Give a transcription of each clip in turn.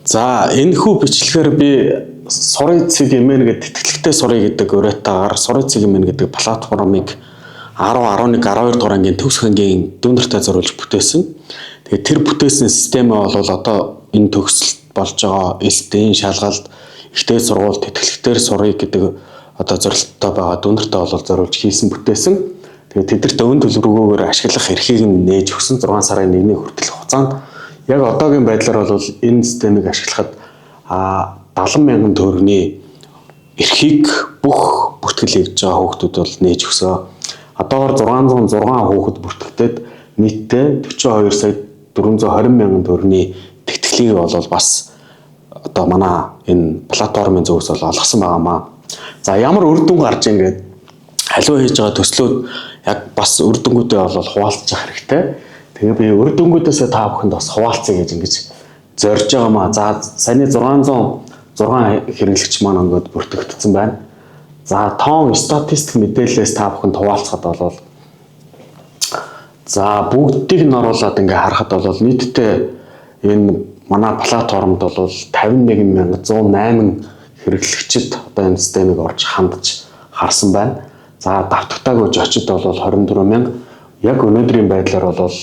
За энэ хүү бичлэгээр би Сурын цэг эмэн гэдэг тэтгэлэгтэй сурыг гэдэг уриатаагаар Сурын цэг эмэн гэдэг платформыг 10, 11, 12 дугаар ангийн төгс ангийн дүүнэртэй зориулж бүтээсэн. Тэгээд тэр бүтээсэн систем бол одоо энэ төгсөлд болж байгаа элтэн шалгалт ихтэй сургууль тэтгэлэгтэр сурыг гэдэг одоо зорилттой байгаа дүүнэртэй бол зориулж хийсэн бүтээсэн. Тэгээд тэдэрт өн төлбөргөөр ашиглах эрхийг нээж өгсөн 6 сарын 1-ний хүртэлх хугацаанд яг одоогийн байдлаар бол энэ системийг ашиглахад 70,000 төгрөгийн эрхийг бүх бүртгэл хийж байгаа хүүхдүүд бол нээж өгсөн. Одоогоор 606 хүүхэд бүртгэгдээд нийтдээ 42 сая 420,000 төгрөгийн тэтгэлгийг бол бас одоо манай энэ платформын зөвөөс бол олгосон байгаамаа. За ямар үр дүн гарч ингээд халиваа хийж байгаа төслүүд яг бас үр дүнгуудээ бол хуваалцах хэрэгтэй. Тэгээ би үр дүнгуудээс та бүхэнд бас хуваалцъя гэж ингэж зорж байгаамаа. За саяны 606 хэрэглэгч маань ингээд бүртгэгдсэн байна. За тоон статистик мэдээлэлээс та бүхэнд хуваалцахад бол за бүгдийг нь оруулаад ингээ харахад бол нийтдээ энэ манай платформд бол 51,108 хэрэглэгчид одоо энэ системийг орж хандж харсан байна. За давтагтаагүй зочид бол 24,000, яг өнөөдрийн байдлаар бол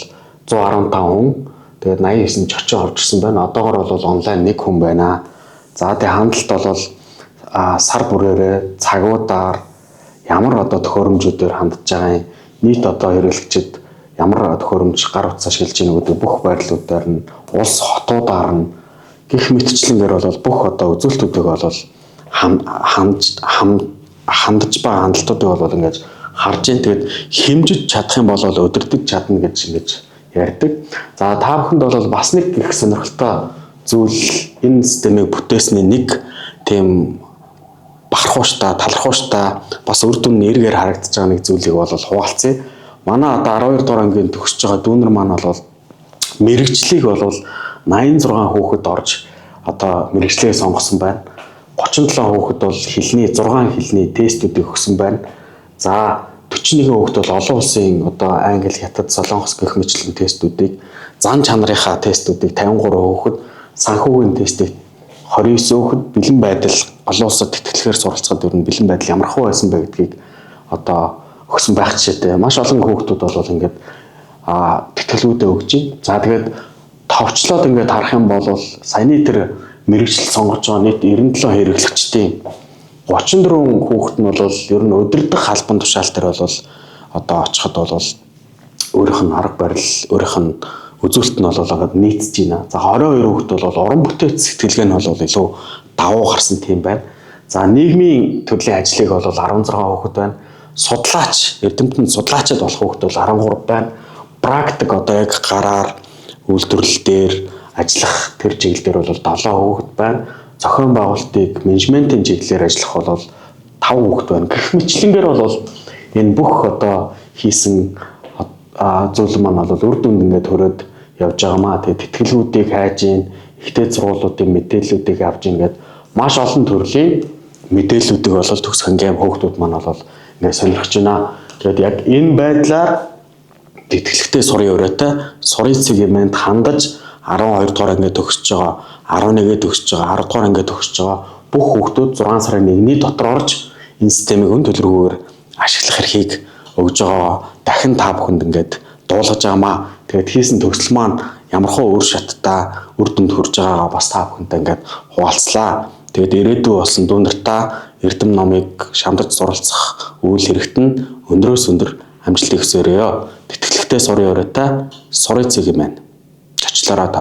115 хүн, тэгээд 89 зочин орж ирсэн байна. Одоогоор бол онлайн 1 хүн байна. За тэгээд хандлт бол сар бүрээрээ цагуудаар ямар одоо төхөөрөмжүүдээр хандж байгаа юм, нийт одоо хэрэглэгчид ямар төхөөрөмж гар утсаа шилжиж байгаа гэдэг бүх байрлалуудаар нь улс хотуудаар нь гэх мэтчлэнгээр бол бүх одоо үзүүлэлтүүдийг бол хандж байгаа хандлтуудыг бол ингэж харж ийн. Тэгээд хэмжиж чадах юм бол өдөрдөг чадна гэж ингэж ярьдаг. За та бүхэнд бол бас нэг их сонирхолтой зүйл энэ системийг бүтээсний нэг тийм бахархууштай, талархууштай бас үр дүн нэргээр харагдаж байгаа нэг зүйлийг бол хуваалцъя. Манай одоо 12 дугаар ангийн төгсөж байгаа дүүнер маань бол мэрэгчлийг бол 86 хүүхэд орж одоо мэрэгчлээ сонгосон байна. 37 хүүхэд бол хэлний 6 хэлний тестүүдийг өгсөн байна. За 41 хүүхэд бол олон улсын одоо англи, хятад, солонгос гэх мэтлэн тестүүдийг, зан чанарынхаа тестүүдийг 53 хүүхэд, санхүүгийн тестийг 29 хүүхэд, бэлэн байдал олон улсад тэтгэлгээр суралцахад ер нь бэлэн байдал ямар хөө байсан бэ гэдгийг одоо өгсөн байх жишээтэй. Маш олон хүүхдүүд бол ингээд тэтгэлгүүдээ өгч байна. За тэгээд товчлоод ингээд харах юм бол саяны тэр мэрэгжил сонгож байгаа нийт 97 хэрэглэгчдийн 34 хүүхэд нь бол ер нь удирдах албан тушаал дээр бол одоо очиход бол өөрийнх нь арга барил, өөрийнх нь үзүүлэлт нь бол нийцж байна. За 22 хүүхэд бол уран бүтээц сэтгэлгээ нь бол илүү давуу гарсан тийм байна. За нийгмийн төрлийн ажлыг бол 16 хүүхэд байна. Судлаач, эрдэмтэд судлаачид болох хүүхэд бол 13 байна. Практик одоо яг гараар үйлдвэрлэл дээр ажиллах тэр чиглэлээр бол 7 хүүхэд байна. Зохион байгуулалтыг менежментийн чиглэлээр ажиллах бол 5 хүүхэд байна. Гэх мэтлэнгээр бол энэ бүх одоо хийсэн зүйл маань бол үр дүнд ингээд төрөөд явж байгаамаа. Тэгээд тэтгэлгүүдийг хайж ийн, ихтэй сургуулиудын мэдээллүүдийг авч ингээд маш олон төрлийн мэдээллүүдийг бол төгс ангийн хүүхдүүд маань бол ингээд сонирхож байна. Тэгээд яг энэ байдлаар тэтгэлэгтэй сурын уриатай Сурын цэг эмэнд хандаж 12 дугаар ангид төгсөж байгаа, 11-д төгсөж байгаа, 10 дугаар ангид төгсөж байгаа бүх хүүхдүүд 6 сарын 1-ний дотор орж энэ системийг өн төлбөргөөр ашиглах эрхийг өгж байгаа. Дахин та бүхэнд ингээд дуулгаж байгаамаа. Тэгээд хийсэн төгсөл маань ямархуу үр шаттай үр дүнд хүрж байгаагаа бас та бүхэнтэй ингээд хуваалцлаа. Тэгээд ирээдүйн болсон дүүнертаа эрдэм номыг шамдаж суралцах үйл хэрэгт нь өндрөөс өндөр амжилтыг хүсээрээ. Тэтгэлэгтэй сурын уриатай Сурын цэг эмэн. Очлоороо та